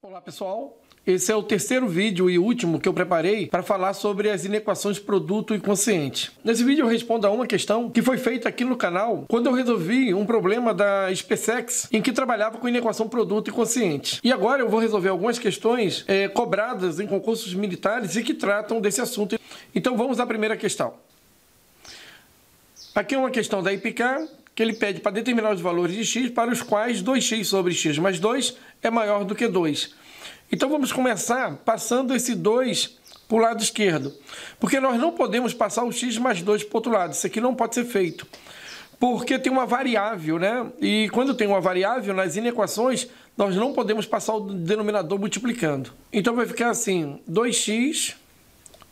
Olá pessoal, esse é o terceiro vídeo e último que eu preparei para falar sobre as inequações produto e quociente. Nesse vídeo eu respondo a uma questão que foi feita aqui no canal quando eu resolvi um problema da SpaceX em que trabalhava com inequação produto e quociente. E agora eu vou resolver algumas questões cobradas em concursos militares e que tratam desse assunto. Então vamos à primeira questão. Aqui é uma questão da IPCAR, que ele pede para determinar os valores de x para os quais 2x sobre x mais 2 é maior do que 2. Então vamos começar passando esse 2 para o lado esquerdo, porque nós não podemos passar o x mais 2 para o outro lado, isso aqui não pode ser feito, porque tem uma variável, né? E quando tem uma variável nas inequações, nós não podemos passar o denominador multiplicando. Então vai ficar assim, 2x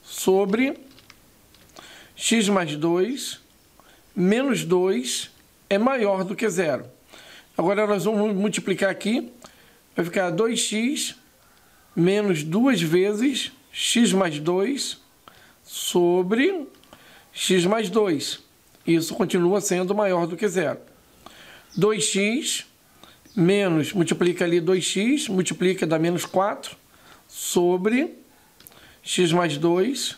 sobre x mais 2 menos 2 é maior do que zero. Agora nós vamos multiplicar aqui, vai ficar 2x menos 2 vezes x mais 2 sobre x mais 2. Isso continua sendo maior do que zero. 2x menos, multiplica ali 2x, multiplica dá menos 4 sobre x mais 2,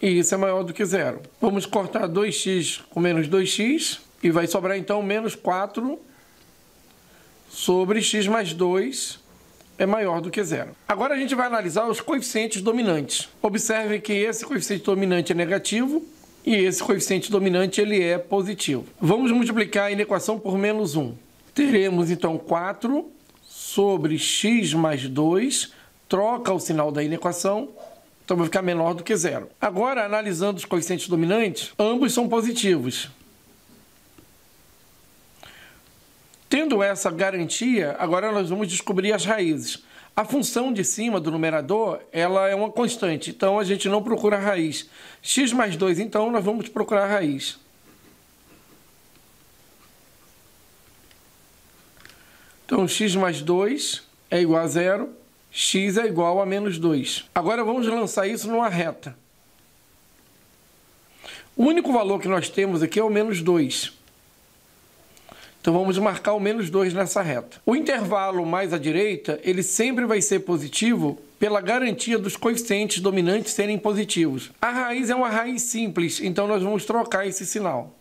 e isso é maior do que zero. Vamos cortar 2x com menos 2x, e vai sobrar então menos 4 sobre x mais 2 é maior do que zero. Agora a gente vai analisar os coeficientes dominantes. Observe que esse coeficiente dominante é negativo e esse coeficiente dominante ele é positivo. Vamos multiplicar a inequação por menos 1. Teremos então 4 sobre x mais 2, troca o sinal da inequação, então vai ficar menor do que zero. Agora, analisando os coeficientes dominantes, ambos são positivos. Tendo essa garantia, agora nós vamos descobrir as raízes. A função de cima do numerador, ela é uma constante, então a gente não procura a raiz. X mais 2, então, nós vamos procurar a raiz. Então, x mais 2 é igual a zero, x é igual a menos 2. Agora vamos lançar isso numa reta. O único valor que nós temos aqui é o menos 2. Então vamos marcar o menos 2 nessa reta. O intervalo mais à direita, ele sempre vai ser positivo pela garantia dos coeficientes dominantes serem positivos. A raiz é uma raiz simples, então nós vamos trocar esse sinal.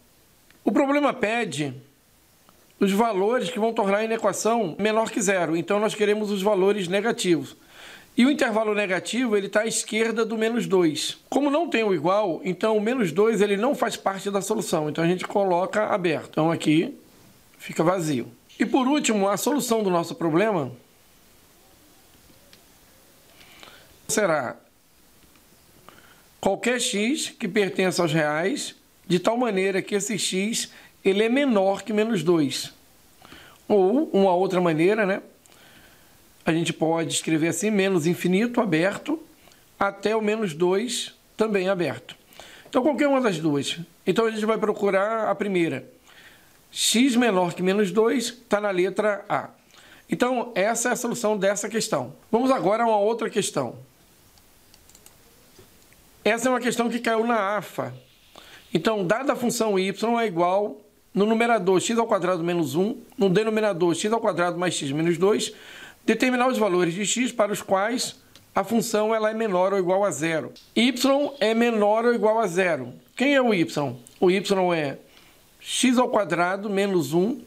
O problema pede os valores que vão tornar a inequação menor que zero, então nós queremos os valores negativos. E o intervalo negativo ele está à esquerda do menos 2. Como não tem o igual, então o menos 2 ele não faz parte da solução, então a gente coloca aberto. Então aqui fica vazio. E por último, a solução do nosso problema será qualquer x que pertença aos reais, de tal maneira que esse x ele é menor que menos 2. Ou, uma outra maneira, né? A gente pode escrever assim, menos infinito aberto, até o menos 2 também aberto. Então, qualquer uma das duas. Então, a gente vai procurar a primeira. X menor que menos 2 está na letra A. Então, essa é a solução dessa questão. Vamos agora a uma outra questão. Essa é uma questão que caiu na AFA. Então, dada a função y é igual, no numerador x ao quadrado menos 1, no denominador x ao quadrado mais x menos 2, determinar os valores de x para os quais a função ela é menor ou igual a zero. Y é menor ou igual a zero. Quem é o y? O y é x ao quadrado menos 1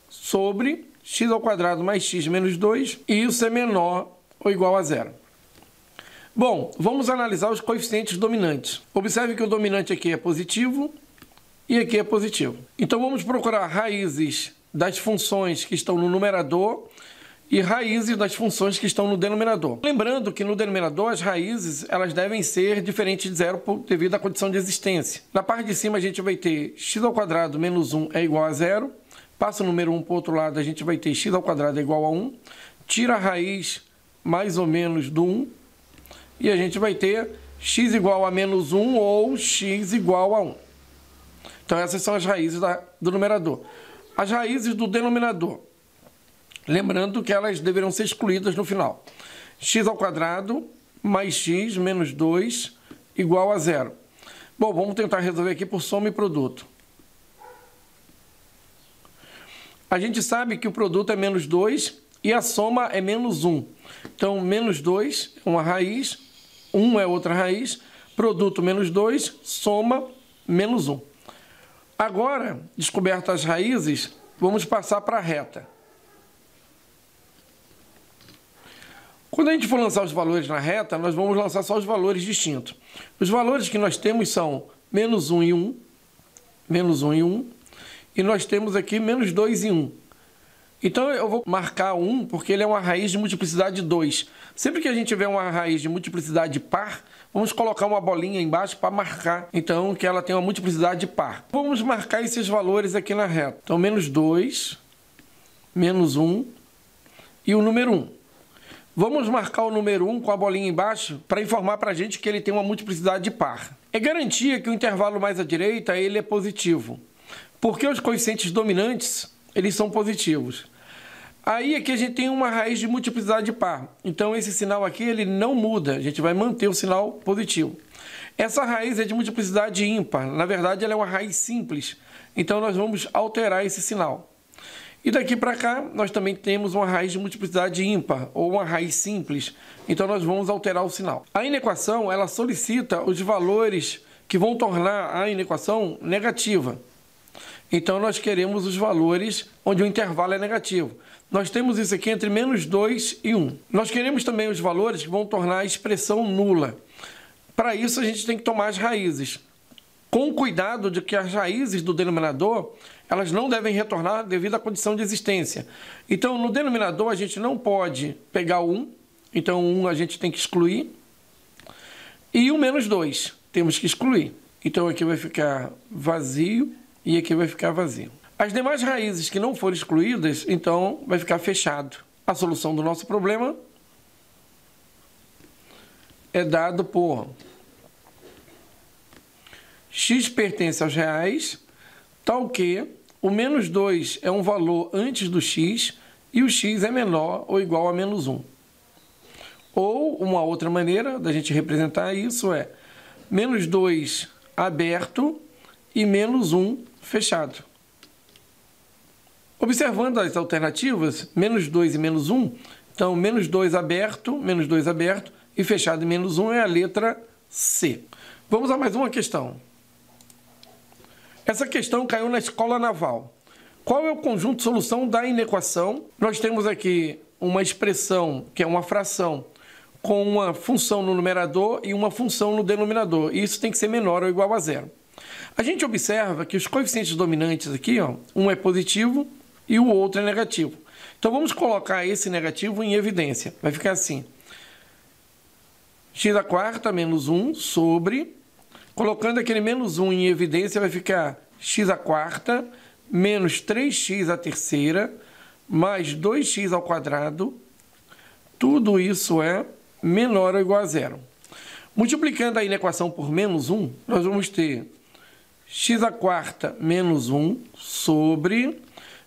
sobre x ao quadrado mais x menos 2, e isso é menor ou igual a zero. Bom, vamos analisar os coeficientes dominantes. Observe que o dominante aqui é positivo e aqui é positivo. Então vamos procurar raízes das funções que estão no numerador e raízes das funções que estão no denominador. Lembrando que no denominador as raízes elas devem ser diferentes de zero devido à condição de existência. Na parte de cima a gente vai ter x ao quadrado menos 1 é igual a zero. Passa o número 1 para o outro lado, a gente vai ter x ao quadrado é igual a 1. Tira a raiz mais ou menos do 1. E a gente vai ter x igual a menos 1 ou x igual a 1. Então essas são as raízes do numerador. As raízes do denominador. Lembrando que elas deverão ser excluídas no final. X ao quadrado mais x menos 2 igual a zero. Bom, vamos tentar resolver aqui por soma e produto. A gente sabe que o produto é menos 2 e a soma é menos 1. Então, menos 2 é uma raiz, 1 é outra raiz, produto menos 2, soma menos 1. Agora, descobertas as raízes, vamos passar para a reta. Quando a gente for lançar os valores na reta, nós vamos lançar só os valores distintos. Os valores que nós temos são menos 1 e 1, menos 1 e 1, e nós temos aqui menos 2 e 1. Então, eu vou marcar 1 porque ele é uma raiz de multiplicidade 2. Sempre que a gente tiver uma raiz de multiplicidade par, vamos colocar uma bolinha embaixo para marcar, então, que ela tem uma multiplicidade par. Vamos marcar esses valores aqui na reta. Então, menos 2, menos 1 e o número 1. Vamos marcar o número 1 com a bolinha embaixo para informar para a gente que ele tem uma multiplicidade par. É garantia que o intervalo mais à direita ele é positivo, porque os coeficientes dominantes eles são positivos. Aí aqui a gente tem uma raiz de multiplicidade par. Então esse sinal aqui ele não muda, a gente vai manter o sinal positivo. Essa raiz é de multiplicidade ímpar, na verdade ela é uma raiz simples. Então nós vamos alterar esse sinal. E daqui para cá nós também temos uma raiz de multiplicidade ímpar ou uma raiz simples. Então nós vamos alterar o sinal. A inequação ela solicita os valores que vão tornar a inequação negativa. Então nós queremos os valores onde o intervalo é negativo. Nós temos isso aqui entre menos 2 e 1. Nós queremos também os valores que vão tornar a expressão nula. Para isso a gente tem que tomar as raízes. Com cuidado de que as raízes do denominador, elas não devem retornar devido à condição de existência. Então no denominador a gente não pode pegar o 1. Então o 1 a gente tem que excluir. E o menos 2 temos que excluir. Então aqui vai ficar vazio e aqui vai ficar vazio. As demais raízes que não forem excluídas, então vai ficar fechado. A solução do nosso problema é dado por x pertence aos reais, tal que o menos 2 é um valor antes do x e o x é menor ou igual a menos 1. Ou uma outra maneira da gente representar isso é menos 2 aberto e menos 1 fechado. Observando as alternativas, menos 2 e menos 1, então menos 2 aberto e fechado e menos 1 é a letra C. Vamos a mais uma questão. Essa questão caiu na escola naval. Qual é o conjunto de solução da inequação? Nós temos aqui uma expressão que é uma fração com uma função no numerador e uma função no denominador. E isso tem que ser menor ou igual a zero. A gente observa que os coeficientes dominantes aqui, ó, um é positivo e o outro é negativo. Então vamos colocar esse negativo em evidência. Vai ficar assim. X à quarta menos 1 sobre... Colocando aquele menos 1 em evidência, vai ficar x à quarta menos 3x à terceira mais 2x ao quadrado. Tudo isso é menor ou igual a zero. Multiplicando a inequação por menos 1, nós vamos ter x à quarta menos 1 sobre...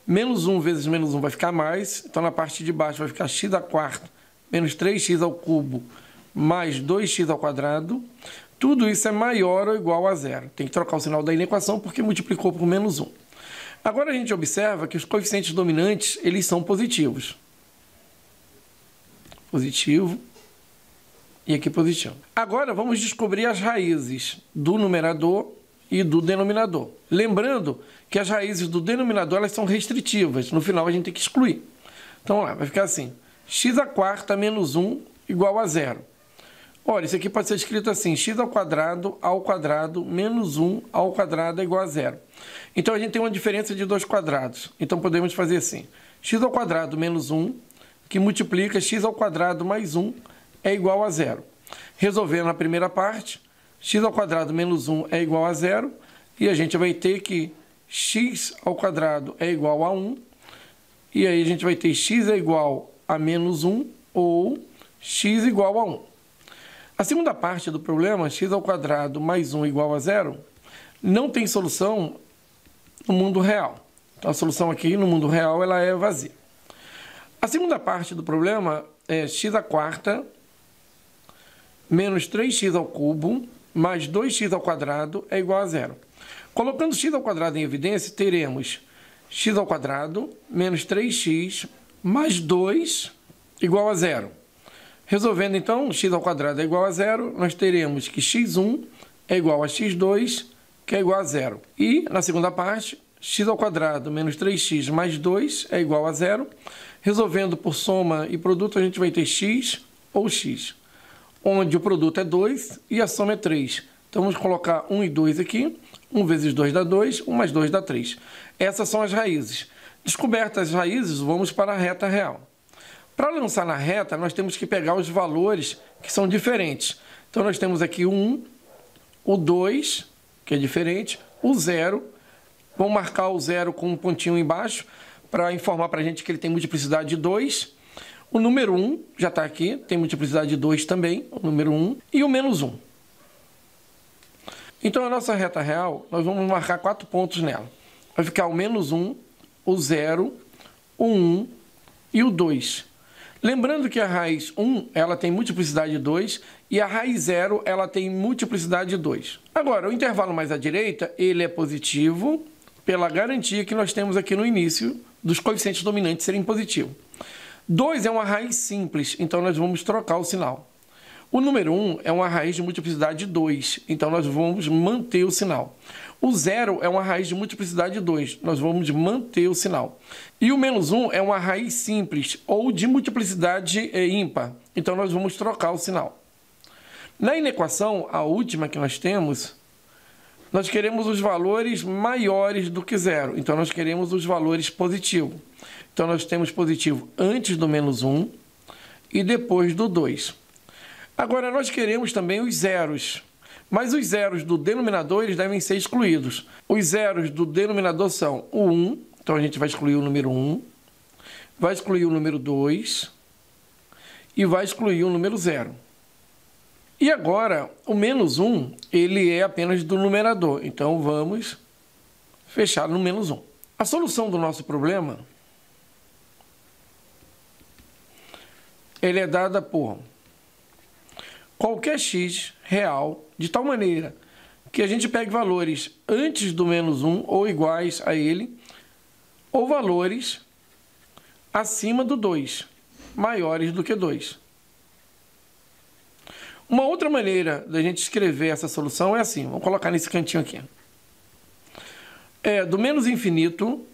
Menos 1 vezes menos 1 vai ficar mais. Então, na parte de baixo vai ficar x à quarta menos 3x ao cubo mais 2x ao quadrado. Tudo isso é maior ou igual a zero. Tem que trocar o sinal da inequação porque multiplicou por menos 1. Agora a gente observa que os coeficientes dominantes eles são positivos. Positivo e aqui positivo. Agora vamos descobrir as raízes do numerador e do denominador. Lembrando que as raízes do denominador elas são restritivas. No final a gente tem que excluir. Então lá, vai ficar assim. X à quarta menos 1 igual a zero. Olha, isso aqui pode ser escrito assim, x ao quadrado menos 1 ao quadrado é igual a zero. Então, a gente tem uma diferença de dois quadrados. Então, podemos fazer assim, x ao quadrado menos 1, que multiplica x ao quadrado mais 1 é igual a zero. Resolvendo a primeira parte, x ao quadrado menos 1 é igual a zero, e a gente vai ter que x ao quadrado é igual a 1, e aí a gente vai ter x é igual a menos 1, ou x igual a 1. A segunda parte do problema, x ao quadrado mais 1 igual a zero, não tem solução no mundo real. Então, a solução aqui no mundo real ela é vazia. A segunda parte do problema é x à quarta menos 3x ao cubo mais 2x ao quadrado é igual a zero. Colocando x ao quadrado em evidência, teremos x ao quadrado menos 3x mais 2 igual a zero. Resolvendo, então, x ao quadrado é igual a zero, nós teremos que x1 é igual a x2, que é igual a zero. E, na segunda parte, x ao quadrado menos 3x mais 2 é igual a zero. Resolvendo por soma e produto, a gente vai ter x ou x, onde o produto é 2 e a soma é 3. Então, vamos colocar 1 e 2 aqui. 1 vezes 2 dá 2, 1 mais 2 dá 3. Essas são as raízes. Descobertas as raízes, vamos para a reta real. Para lançar na reta, nós temos que pegar os valores que são diferentes. Então, nós temos aqui o 1, o 2, que é diferente, o 0. Vamos marcar o 0 com um pontinho embaixo para informar para a gente que ele tem multiplicidade de 2. O número 1 já está aqui, tem multiplicidade de 2 também, o número 1. E o menos 1. Então, a nossa reta real, nós vamos marcar 4 pontos nela. Vai ficar o menos 1, o 0, o 1 e o 2. Lembrando que a raiz 1, ela tem multiplicidade de 2 e a raiz 0, ela tem multiplicidade de 2. Agora, o intervalo mais à direita, ele é positivo pela garantia que nós temos aqui no início dos coeficientes dominantes serem positivos. 2 é uma raiz simples, então nós vamos trocar o sinal. O número 1 é uma raiz de multiplicidade de 2, então nós vamos manter o sinal. O 0 é uma raiz de multiplicidade de 2, nós vamos manter o sinal. E o menos 1 é uma raiz simples ou de multiplicidade ímpar, então nós vamos trocar o sinal. Na inequação, a última que nós temos, nós queremos os valores maiores do que 0, então nós queremos os valores positivos. Então nós temos positivo antes do menos 1 e depois do 2. Agora, nós queremos também os zeros, mas os zeros do denominador eles devem ser excluídos. Os zeros do denominador são o 1, então a gente vai excluir o número 1, vai excluir o número 2 e vai excluir o número 0. E agora, o menos 1, ele é apenas do numerador, então vamos fechar no menos 1. A solução do nosso problema ele é dada por qualquer x real, de tal maneira que a gente pegue valores antes do menos 1 ou iguais a ele, ou valores acima do 2, maiores do que 2. Uma outra maneira da gente escrever essa solução é assim, vamos colocar nesse cantinho aqui. É do menos infinito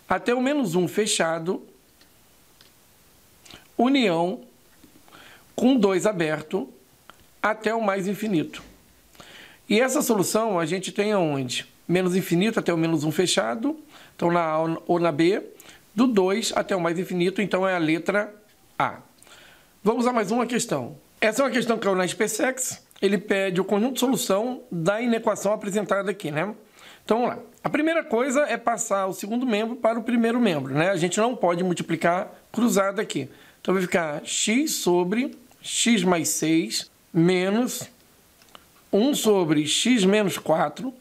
até o menos 1 fechado, união com 2 aberto até o mais infinito. E essa solução a gente tem aonde? Menos infinito até o menos 1 fechado, então na A ou na B, do 2 até o mais infinito, então é a letra A. Vamos a mais uma questão. Essa é uma questão que caiu na SpaceX, ele pede o conjunto de solução da inequação apresentada aqui, né? Então vamos lá. A primeira coisa é passar o segundo membro para o primeiro membro, né? A gente não pode multiplicar cruzado aqui. Então vai ficar x sobre x mais 6 menos 1 sobre x menos 4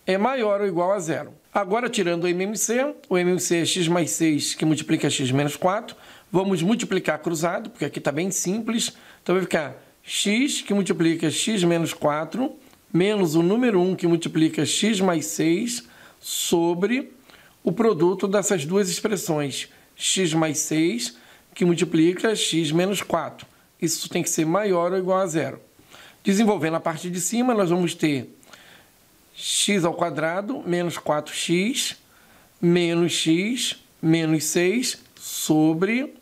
é maior ou igual a zero. Agora, tirando o MMC é x mais 6 que multiplica x menos 4. Vamos multiplicar cruzado, porque aqui está bem simples. Então vai ficar x que multiplica x menos 4 menos o número 1 que multiplica x mais 6 sobre o produto dessas duas expressões, x mais 6 que multiplica x menos 4. Isso tem que ser maior ou igual a zero. Desenvolvendo a parte de cima, nós vamos ter x ao quadrado menos 4x menos 6 sobre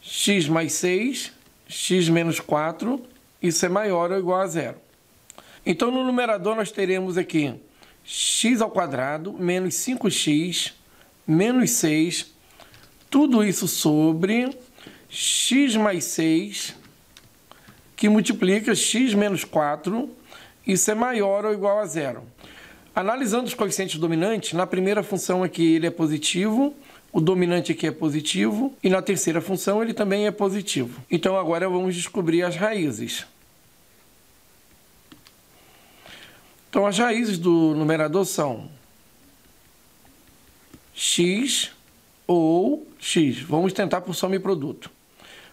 x mais 6, x menos 4, isso é maior ou igual a zero. Então, no numerador, nós teremos aqui x ao quadrado menos 5x menos 6, tudo isso sobre x mais 6, que multiplica x menos 4, isso é maior ou igual a zero. Analisando os coeficientes dominantes, na primeira função aqui ele é positivo, o dominante aqui é positivo, e na terceira função ele também é positivo. Então agora vamos descobrir as raízes. Então as raízes do numerador são x ou x. Vamos tentar por soma e produto.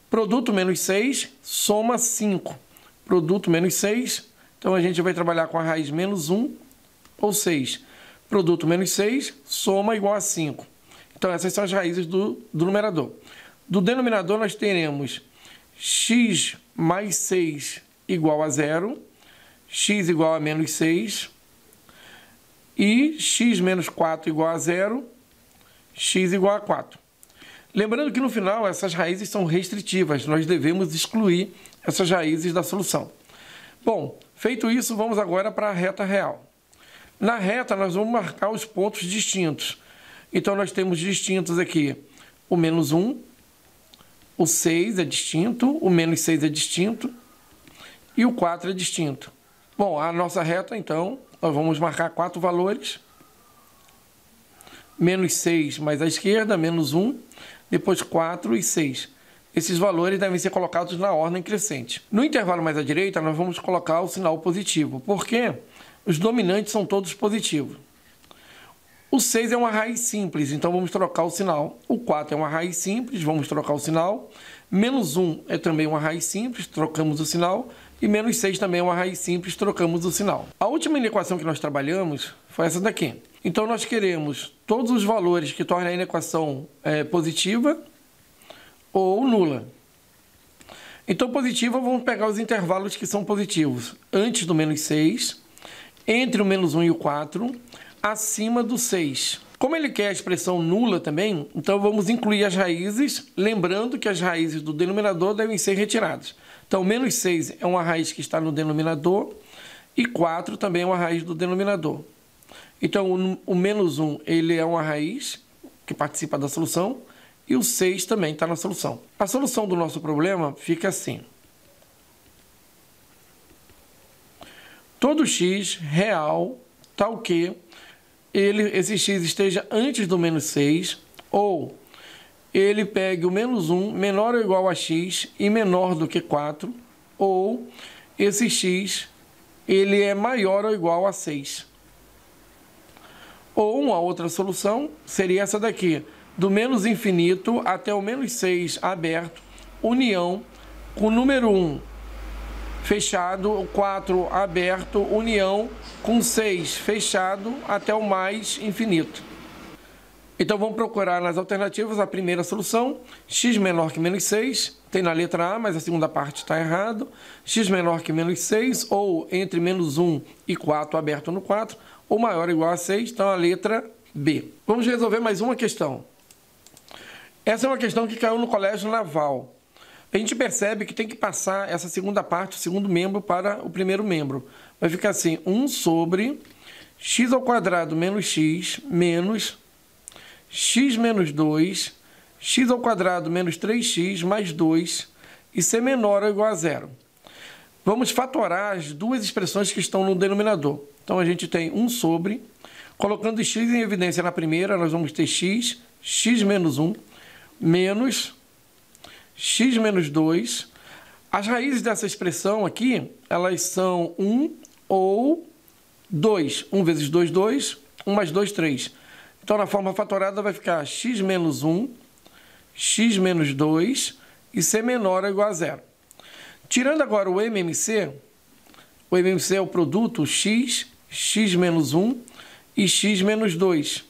Produto menos 6, soma 5. Produto menos 6, então a gente vai trabalhar com a raiz menos 1 ou 6. Produto menos 6, soma igual a 5. Então, essas são as raízes do numerador. Do denominador, nós teremos x mais 6 igual a 0, x igual a menos 6, e x menos 4 igual a 0, x igual a 4. Lembrando que no final essas raízes são restritivas, nós devemos excluir essas raízes da solução. Bom, feito isso, vamos agora para a reta real. Na reta nós vamos marcar os pontos distintos. Então nós temos distintos aqui o menos 1, o 6 é distinto, o menos 6 é distinto e o 4 é distinto. Bom, a nossa reta então, nós vamos marcar 4 valores. Menos 6 mais à esquerda, menos 1, depois 4 e 6. Esses valores devem ser colocados na ordem crescente. No intervalo mais à direita, nós vamos colocar o sinal positivo, porque os dominantes são todos positivos. O 6 é uma raiz simples, então vamos trocar o sinal. O 4 é uma raiz simples, vamos trocar o sinal. Menos 1 é também uma raiz simples, trocamos o sinal. E menos 6 também é uma raiz simples, trocamos o sinal. A última inequação que nós trabalhamos foi essa daqui. Então, nós queremos todos os valores que tornem a inequação positiva ou nula. Então, positiva, vamos pegar os intervalos que são positivos. Antes do menos 6, entre o menos 1 e o 4, acima do 6. Como ele quer a expressão nula também, então vamos incluir as raízes, lembrando que as raízes do denominador devem ser retiradas. Então, menos 6 é uma raiz que está no denominador e 4 também é uma raiz do denominador. Então, o menos 1 ele é uma raiz que participa da solução e o 6 também está na solução. A solução do nosso problema fica assim. Todo x real tal que esse x esteja antes do menos 6 ou ele pegue o menos 1 menor ou igual a x e menor do que 4, ou esse x ele é maior ou igual a 6. Ou uma outra solução seria essa daqui, do menos infinito até o menos 6 aberto, união com o número 1 fechado, o 4 aberto, união com 6 fechado até o mais infinito. Então, vamos procurar nas alternativas a primeira solução, x menor que menos 6, tem na letra A, mas a segunda parte está errado, x menor que menos 6, ou entre menos 1 e 4 aberto no 4, ou maior ou igual a 6, então a letra B. Vamos resolver mais uma questão. Essa é uma questão que caiu no colégio naval. A gente percebe que tem que passar essa segunda parte, o segundo membro, para o primeiro membro. Vai ficar assim, 1 sobre x ao quadrado menos x menos x menos 2, x ao quadrado menos 3x mais 2 e c menor ou igual a 0. Vamos fatorar as duas expressões que estão no denominador. Então, a gente tem 1 sobre, colocando x em evidência na primeira, nós vamos ter x, x menos 1, menos x menos 2. As raízes dessa expressão aqui, elas são 1 ou 2. 1 vezes 2, 2. 1 mais 2, 3. Então, na forma fatorada vai ficar x menos 1, x menos 2 e c menor ou igual a 0. Tirando agora o MMC é o produto x, x menos 1 e x menos 2.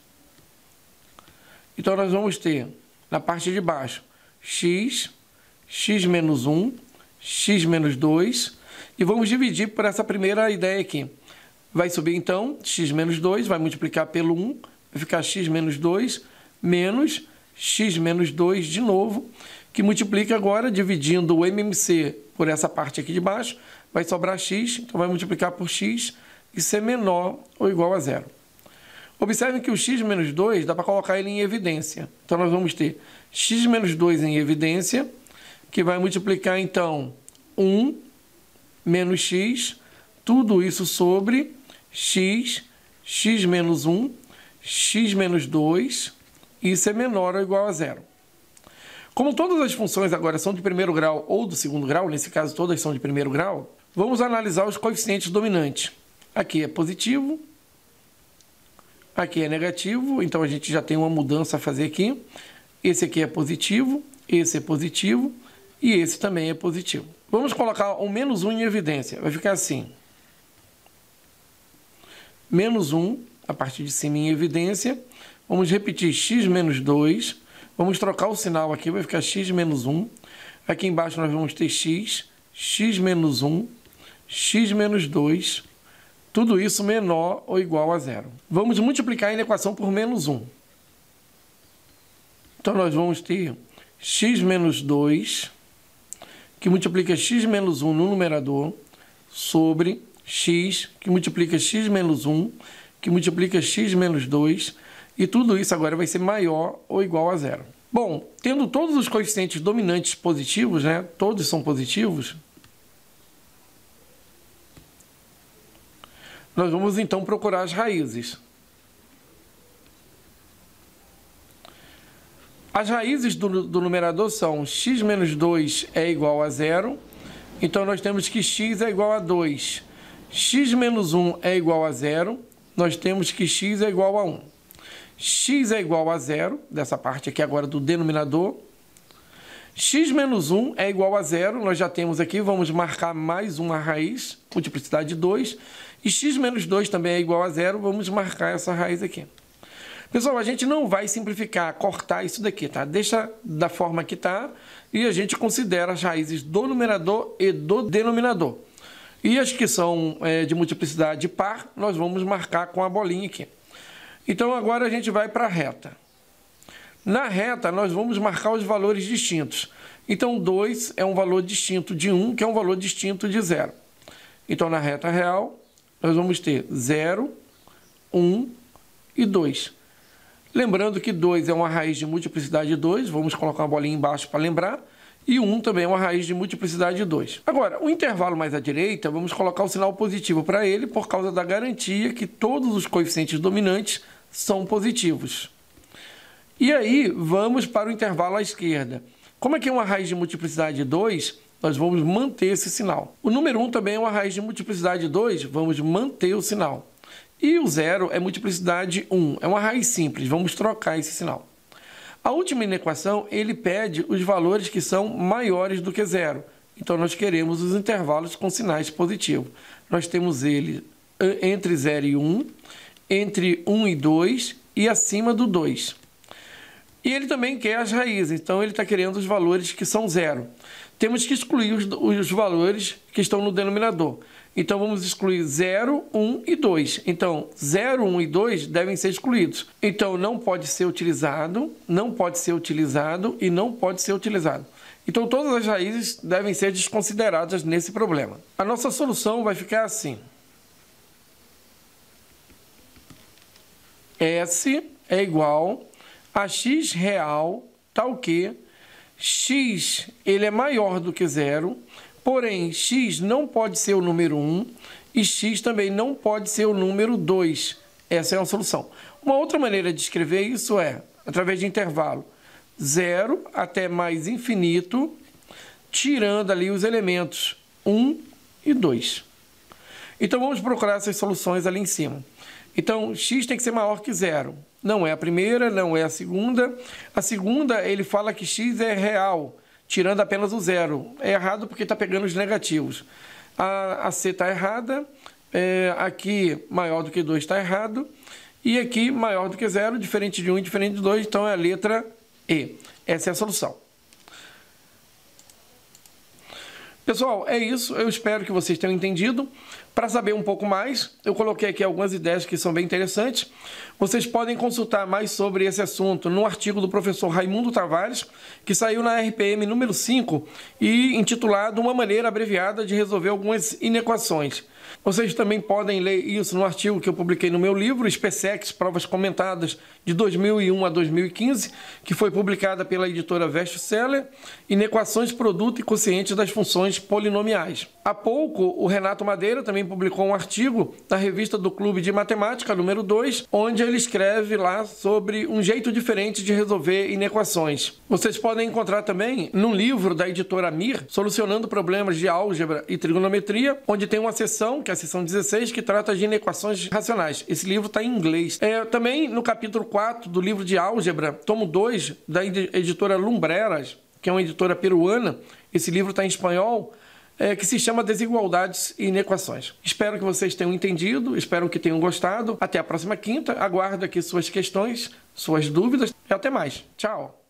Então, nós vamos ter, na parte de baixo, x, x menos 1, x menos 2, e vamos dividir por essa primeira ideia aqui. Vai subir, então, x menos 2, vai multiplicar pelo 1, vai ficar x menos 2, menos x menos 2 de novo, que multiplica agora, dividindo o MMC por essa parte aqui de baixo, vai sobrar x, então vai multiplicar por x e ser menor ou igual a 0. Observem que o x menos 2 dá para colocar ele em evidência. Então, nós vamos ter x menos 2 em evidência, que vai multiplicar, então, 1 menos x, tudo isso sobre x, x menos 1, x menos 2, e isso é menor ou igual a 0. Como todas as funções agora são de primeiro grau ou do segundo grau, nesse caso todas são de primeiro grau, vamos analisar os coeficientes dominantes. Aqui é positivo, aqui é negativo, então a gente já tem uma mudança a fazer aqui. Esse aqui é positivo, esse é positivo e esse também é positivo. Vamos colocar o menos 1 em evidência, vai ficar assim. Menos 1, a partir de cima em evidência, Vamos repetir x menos 2. Vamos trocar o sinal aqui, vai ficar x menos 1. Aqui embaixo nós vamos ter x menos 1, x menos 2. Tudo isso menor ou igual a zero. Vamos multiplicar a equação por menos 1. Então, nós vamos ter x menos 2, que multiplica x menos 1 no numerador, sobre x, que multiplica x menos 1, que multiplica x menos 2, e tudo isso agora vai ser maior ou igual a zero. Bom, tendo todos os coeficientes dominantes positivos, né? Todos são positivos, nós vamos então procurar as raízes. As raízes do numerador são x menos 2 é igual a zero, então nós temos que x é igual a 2. X menos 1 é igual a zero, nós temos que x é igual a 1. X é igual a zero, dessa parte aqui agora do denominador. X menos 1 é igual a zero, nós já temos aqui, vamos marcar mais uma raiz, multiplicidade de 2. E x menos 2 também é igual a zero, vamos marcar essa raiz aqui. Pessoal, a gente não vai simplificar, cortar isso daqui, tá? Deixa da forma que está e a gente considera as raízes do numerador e do denominador. E as que são de multiplicidade par, nós vamos marcar com a bolinha aqui. Então, agora a gente vai para a reta. Na reta, nós vamos marcar os valores distintos. Então, 2 é um valor distinto de 1, que é um valor distinto de 0. Então, na reta real, nós vamos ter 0, 1 e 2. Lembrando que 2 é uma raiz de multiplicidade de 2, vamos colocar uma bolinha embaixo para lembrar, e 1 também é uma raiz de multiplicidade de 2. Agora, o intervalo mais à direita, vamos colocar o sinal positivo para ele, por causa da garantia que todos os coeficientes dominantes são positivos. E aí, vamos para o intervalo à esquerda. Como aqui é uma raiz de multiplicidade de 2, nós vamos manter esse sinal. O número 1 também é uma raiz de multiplicidade de 2, vamos manter o sinal. E o 0 é multiplicidade 1, é uma raiz simples, vamos trocar esse sinal. A última inequação, ele pede os valores que são maiores do que 0. Então, nós queremos os intervalos com sinais positivos. Nós temos ele entre 0 e 1, entre 1 e 2 e acima do 2. E ele também quer as raízes, então ele está querendo os valores que são 0. Temos que excluir os valores que estão no denominador. Então, vamos excluir 0, 1 e 2. Então, 0, 1 e 2 devem ser excluídos. Então, não pode ser utilizado, não pode ser utilizado e não pode ser utilizado. Então, todas as raízes devem ser desconsideradas nesse problema. A nossa solução vai ficar assim. S é igual a x real, tal que x ele é maior do que 0, porém x não pode ser o número 1 e x também não pode ser o número 2. Essa é uma solução. Uma outra maneira de escrever isso é através de intervalo 0 até mais infinito, tirando ali os elementos 1 e 2. Então, vamos procurar essas soluções ali em cima. Então, x tem que ser maior que 0. Não é a primeira, não é a segunda. A segunda, ele fala que x é real, tirando apenas o 0. É errado porque está pegando os negativos. A C está errada. Aqui, maior do que 2 está errado. E aqui, maior do que 0, diferente de 1 e diferente de 2. Então, é a letra E. Essa é a solução. Pessoal, é isso. Eu espero que vocês tenham entendido. Para saber um pouco mais, eu coloquei aqui algumas ideias que são bem interessantes. Vocês podem consultar mais sobre esse assunto no artigo do professor Raimundo Tavares, que saiu na RPM número 5 e intitulado Uma maneira abreviada de resolver algumas inequações. Vocês também podem ler isso no artigo que eu publiquei no meu livro, SPSEC, Provas Comentadas, de 2001 a 2015, que foi publicada pela editora Bestseller, Inequações, Produto e Quociente das Funções Polinomiais. Há pouco, o Renato Madeira também publicou um artigo na revista do Clube de Matemática, número 2, onde ele escreve lá sobre um jeito diferente de resolver inequações. Vocês podem encontrar também num livro da editora Mir, Solucionando Problemas de Álgebra e Trigonometria, onde tem uma seção, que é a seção 16, que trata de inequações racionais. Esse livro está em inglês. Também no capítulo 4 do livro de Álgebra, tomo 2, da editora Lumbreras, que é uma editora peruana, esse livro está em espanhol, que se chama Desigualdades em Equações. Espero que vocês tenham entendido, espero que tenham gostado. Até a próxima quinta. Aguardo aqui suas questões, suas dúvidas e até mais. Tchau!